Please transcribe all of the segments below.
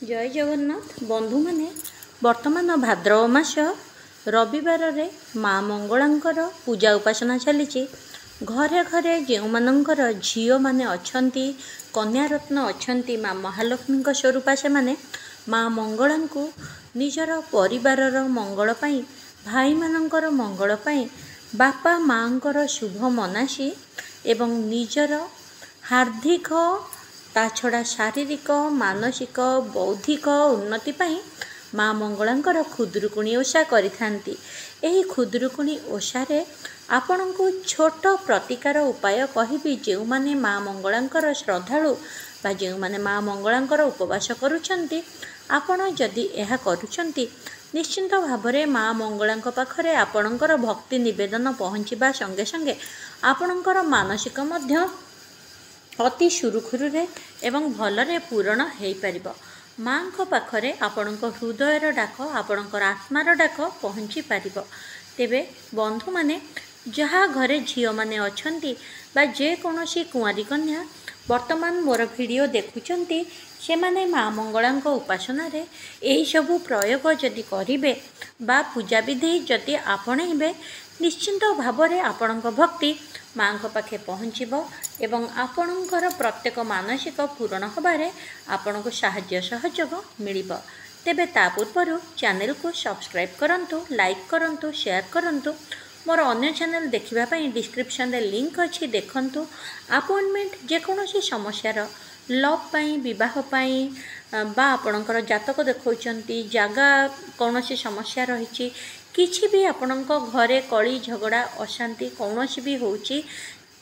जय जगन्नाथ बंधु माने वर्तमान भाद्रव मास रविवार रे माँ मंगलांकर पूजा उपासना चली। घरे घरे जो मानकर झील माने अछंती कन्या रत्न अछंती माँ महालक्ष्मी स्वरूपा से माने माँ मंगला को निजर परिवार मंगल पाई भाई मानकर मंगल पाई बापा माँकर शुभ मनासी एवं निजर हार्दिक ता छड़ा शारीरिक मानसिक बौद्धिक उन्नति पाई माँ मंगलांकर खुदुरुकुणी ओषा करिथांती। एही खुदुरुकुणी ओषारे आपण को छोट प्रतिकार उपाय कहिबी जो माने माँ मंगलांकर श्रद्धालु बा जो माने माँ मंगलांकर उपवास करूछंती आपण जदि एहा करूछंती निश्चिंत भावरे माँ मंगलांक पाखरे आपणकर भक्ति निवेदन पहुँचवा संगे संगे आपणकर मानसिक मध्य अति सुरुखुरुरे एवं भलरे पूरण हो पार। माँ पाखरे आपण हृदयर डाक आपणकर आत्मार डाक पहुँची पार। तेबे बंधु माने जहाँ घरे झील माने अछंती बा जेकोसी कुआरी कन्या वर्तमान मोर वीडियो देखुचंती से माने माँ मंगलांक उपासना रे एही सबु प्रयोग जदि करिवे बा पूजा विधि जदि आपणैबे निश्चिंत भावरे आपणक भक्ति माँ पाखे पहुँचब एवं आपणकर प्रत्येक मानसिक पूरण होबारे आपण को साहाय्य सहयोग मिलिब। तेबे ता पूर्व चैनल को सब्सक्राइब करंतु, लाइक करंतु, शेयर करंतु। मोर अन्य चैनल देखिबा पई डिस्क्रिप्शन रे लिंक अछि, देखंतु। अपॉइंटमेंट जेकोसी समस्यार लव पाई विवाह पाई बा आपणकर जातक देखौचंती जगह कौनसी समस्या रही किछि भी आपणक घरे कली झगड़ा अशांति कौनसी भी होची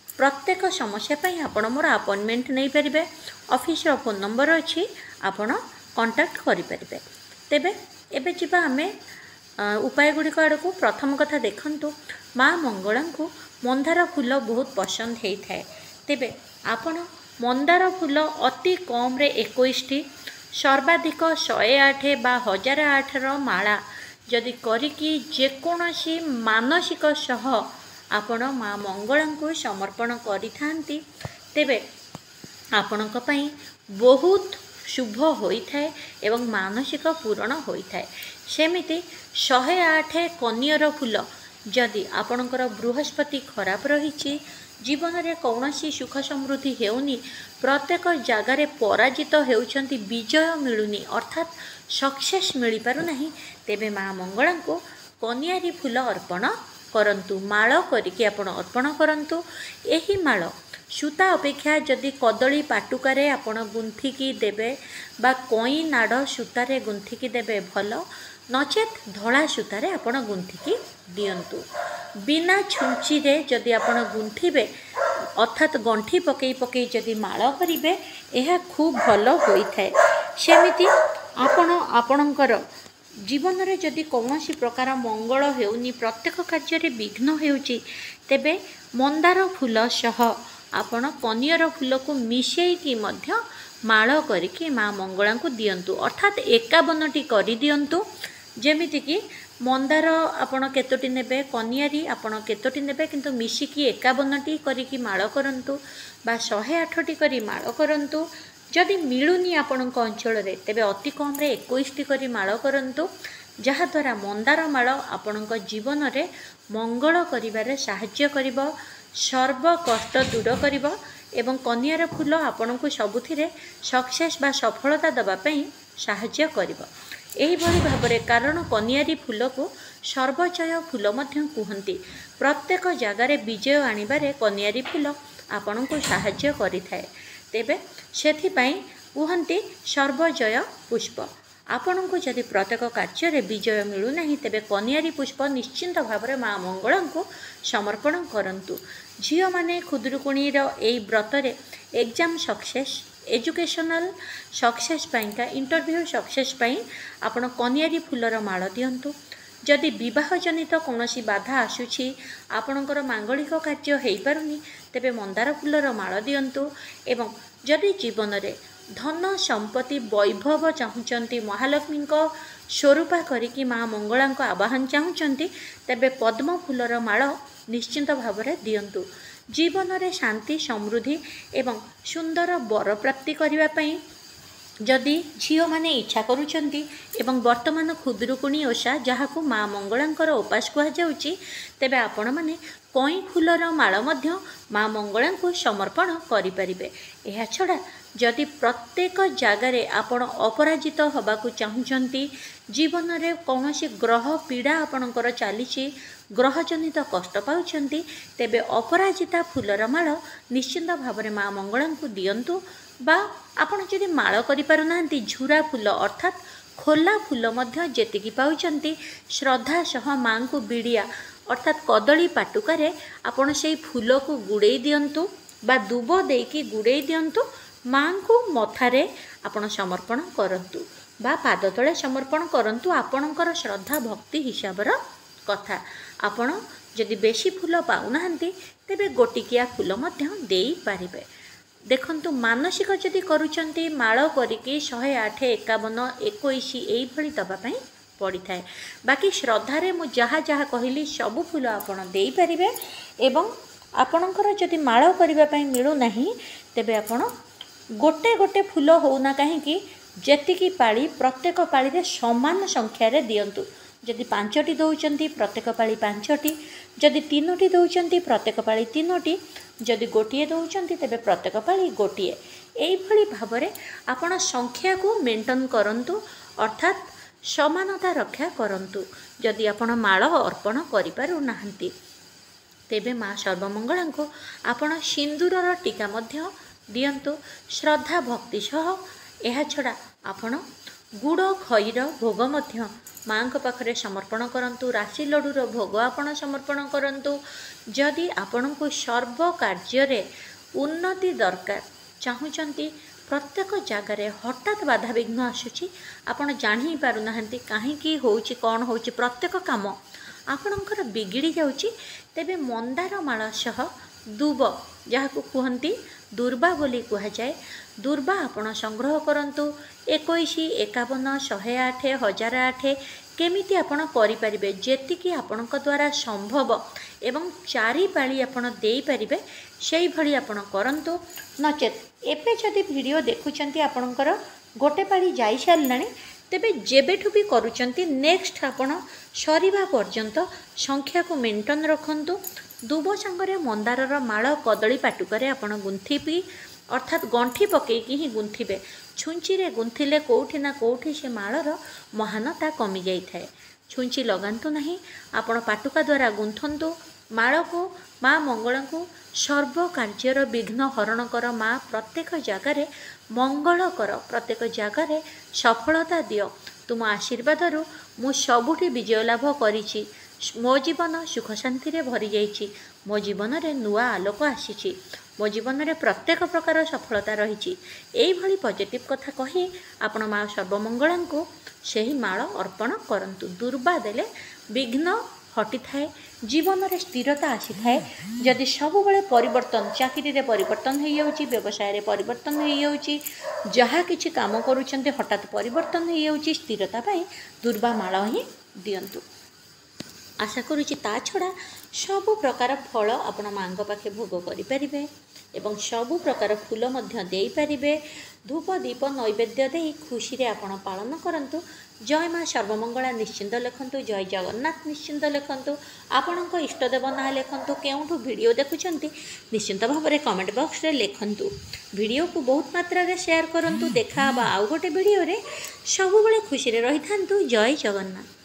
प्रत्येक समस्या पाई आपण मोर अपॉइंटमेंट नहीं पारिबे। ऑफिस रो फोन नंबर अछि, आपण कांटेक्ट करि पारिबे। तेबे एबे जिबा आमे उपाय गुड़िक आड़क प्रथम कथा देखंतु। माँ मंगला को मंदार फूल बहुत पसंद होता है। तेबे आपण मंदार फूल अति कम रे 21टी सर्वाधिक 108 बा 1008 माला जदि करिकी जेकोसी मानसिक सह आपण माँ मंगला को समर्पण करिथांती तेबे आपणक पई बहुत शुभ होता है एवं मानसिक पूरण होता है। सेमिति 108 कनियर फूल जदि आपणकर बृहस्पति खराब रही जीवन रे कौनसी सुख समृद्धि हेउनी प्रत्येक जगार पराजित हेउछंती विजय मिलुनी अर्थात सक्सेस मिल पारु नहीं तेबे माँ मंगला को कनियारी फूल अर्पण करंतु माळ करिके आपण अर्पण करंतु। एही माळ सूता अपेक्षा जदि कदली पाटुकारे आपण गुंथिकी देबे बा कई नाड़ सूतारे गुंथिकी देबे भल नचेत धला सूतारे आपण गुंथिकी दियंतु। बिना छुंची रे जदि आपण गुंथिबे अर्थात गंठी पकई पकई जदि माळ करिबे एहा खूब भल होइथाय। सेमिति आपण आपणकर जीवन रे जदि कौनसी प्रकार मंगल हेउनी प्रत्येक कार्य विघ्न हेउची तेबे मंदार फूल सह आपण कनियर फूल को मिसेईकी मध्य माळ करिके माँ मंगला को दियंतु अर्थात 51टी करि दियंतु। जेमिति कि मंदार आपण केतोटी नेबे कनियारी आपण केतोटी नेबे किंतु मिसिकी 51टी करिकी माळ करंतु बा 108टी करी माळ करंतु। जदि मिलुनी आपणक अंचल रे तेबे अति कम रे 21टी करी माळ करंतु जहा द्वारा मंदार माळ आपणक जीवन रे मंगल करिबारे सहाय्य करिवो सर्व कष्ट दूर करिवो एवं कनियार फूल आपणक सबुथिरे सक्सेस बा सफलता दबा पई सहाय्य करिवो। एही भली भाबरे कारण कनियारी फूल को सर्वजय फूल मध्य कहंती प्रत्येक जगार विजय आनिबारे कनियारी फूल आपणक सहाय्य करिथाय। तेबे सेथिपाई कहंती सर्वजय पुष्प आपण को जदि प्रत्येक कार्य विजय मिलूना तेबे कनियारी पुष्प निश्चिंत भाव माँ मंगला को समर्पण करंतु। झील माने खुदुरुकुणीर एई व्रतरे एग्जाम सक्सेस एजुकेशनल सक्सेस पाइका इंटरव्यू सक्सेस पाई आपण कनियारी फूलर माळ दियंतु। जदि विवाह जनित कौनसी बाधा आसुछि आपणकर मांगलिक कार्य हेई पारुनी तेबे मंदार फूलर माळ दियंतु। एवं जदि जीवन रे धन संपत्ति वैभव चाहूँगी महालक्ष्मी स्वरूपा करिकी माँ मंगला आवाहन चाहूँगी तेबे पद्म फूलर माळ निश्चिंत भाव में दियंतु। जीवन रे शांति समृद्धि एवं सुंदर वर प्राप्ति करने जदि झील मैंने इच्छा करुँच एवं वर्तमान खुदुरुकुणी ओषा जहाँ को माँ मंगलांकर उपास कहुच्छी तेबे आपण मैंने कई फूलर माल माँ मंगला को समर्पण करें। यह छड़ा जदि प्रत्येक जगार आपण अपराजित होबाकू चाहूँगी जीवन में कौन ग्रह पीड़ा आपणकर चली ग्रहजनित कष्ट पाँच तेबे अपराजिता फूलर माल निश्चिंत भाव में माँ मंगला को दिंतु बा आपण जदि माल करिपारुना झुरा फूल अर्थात खोला फूल जेतिकी पाउचंती श्रद्धा सह माँ को बिड़िया अर्थात कदली पाटुकार आपण से फूल को गुड़े दिंतु बा दुब देकी गुड़े दिंतु माँ को मथारे आपण समर्पण करंतु बा पाद तले समर्पण करंतु आपणकर श्रद्धा भक्ति हिसाबर कथा। आपण जदि बेसी फूल पाउनाहांती तेबे गोटिकिया फूल मध्य देई पारिबे। देखंतु मानसिक जदि करूचंती माळ करिके 108 51 21 एई भली दबा पई पड़ी थाए। बाकी श्रद्धारे मु जहाँ जहाँ कहली सबु फूल आपण देई पारिबे एवं आपणकर जदि माळ करिबा पई मिलु नाही तेबे आपण गोटे गोटे फूल होना कहीं जेतिकी पाली प्रत्येक पाली रे समान संख्यार दिंतु। जदि 5टी दौरान प्रत्येक पाली 5टी, जदि 3टी दौरान प्रत्येक पाली 3टी, जदि गोटे दौरान तेबे प्रत्येक पाली गोटे। यही भाव में आपण संख्या को मेंटेन करंतु अर्थात समानता रक्षा करंतु। जदि आपण माळ अर्पण करिपारु नाहंती तेबे माँ सर्वमंगला को आपण सिंदूरर टीका मध्य दियंतु श्रद्धा भक्ति सह। यह छड़ा आपण गुड़ खईर भोग मध्य माँ पाखरे समर्पण करंतु। राशि लड्डूर भोग आपण समर्पण करंतु। जदि आपण को सर्व कार्य उन्नति दरकार चाहूँगी प्रत्येक जगार हठात बाधा विघ्न आसूची आपण जानी पारुनाहांती काहींकी होउची कौन होउची प्रत्येक काम आपणकर बिगिड़ी जाउची तेबे मंदार माला सह दुब जहाँ को कहती दुर्बा बोली कहुए दुर्बा आपण संग्रह करंतु 21 51 108 1008 केमिति आपण करिपारिबे जेतिकी आपणक द्वारा संभव एवं 4 पाली आपण देई परिबे सेई भली आपण करंतु। नचेत एबे जदि वीडियो देखुचंती आपणकर गोटे पाली जाई सारलाणी तेबे जेबेठु भी करूचंती नेक्स्ट आपण सरीबा पर्यंत संख्या को मेंटेन रखंतु। दुब सांगरे मंदारर माळ कदली पाटुकारे आपण गुंथिबी अर्थात गंठी पकईकी ही गुंथिबे। छुंची रे गुंथिले कोठी ना कोठी से माळर महानता कमी जाई थाए। छुंची लगांतु नहीं आपण पाटुका द्वारा गुंथंतु माळ को माँ मंगला को सर्व कार्यर विघ्न हरण कर। माँ प्रत्येक जगार मंगल कर प्रत्येक जगार सफलता दियो। तुम आशीर्वाद मु सबुठी विजय लाभ करिछि। मो जीवन सुख शांति रे भरी जाइछि। मो जीवन रे नुआ आलोक आसीछि। मो जीवन रे प्रत्येक प्रकार सफलता रही। एई भली पॉजिटिव कथा कही आपण माँ सर्वमंगला को सही माळ अर्पण करंतु। दुर्बा देले विघ्न हटी थाए जीवन रे स्थिरता आसी थाए। जदि सब बेले परिवर्तन चाकरी रे परिवर्तन हो जाउची व्यवसाय रे परिवर्तन हो जाउची जहाँ किछि काम करूछन्ते हठात परिवर्तन हो जाउची स्थिरता पाई दुर्बा माळ ही दियंतु। आशा करुच्ची ता छड़ा सबु प्रकार फल आपण माँ पाखे भोग करें एवं सबु प्रकार फूल मध्य दे पारिबे। धूप दीप नैवेद्य दे खुशी रे आपण पालन करंतु। जय माँ सर्वमंगला निश्चिंत लिखंतु। जय जगन्नाथ निश्चिंत लिखंतु। आपणक इष्टदेव ना लिखंतु। केउठु वीडियो देखुचंती निश्चिंत भाव में कमेंट बॉक्स रे लिखंतु। वीडियो को बहुत मात्रा रे शेयर करंतु। देखा आउ गोटे वीडियो रे सब बेले खुशी रे रही थांतु। जय जगन्नाथ।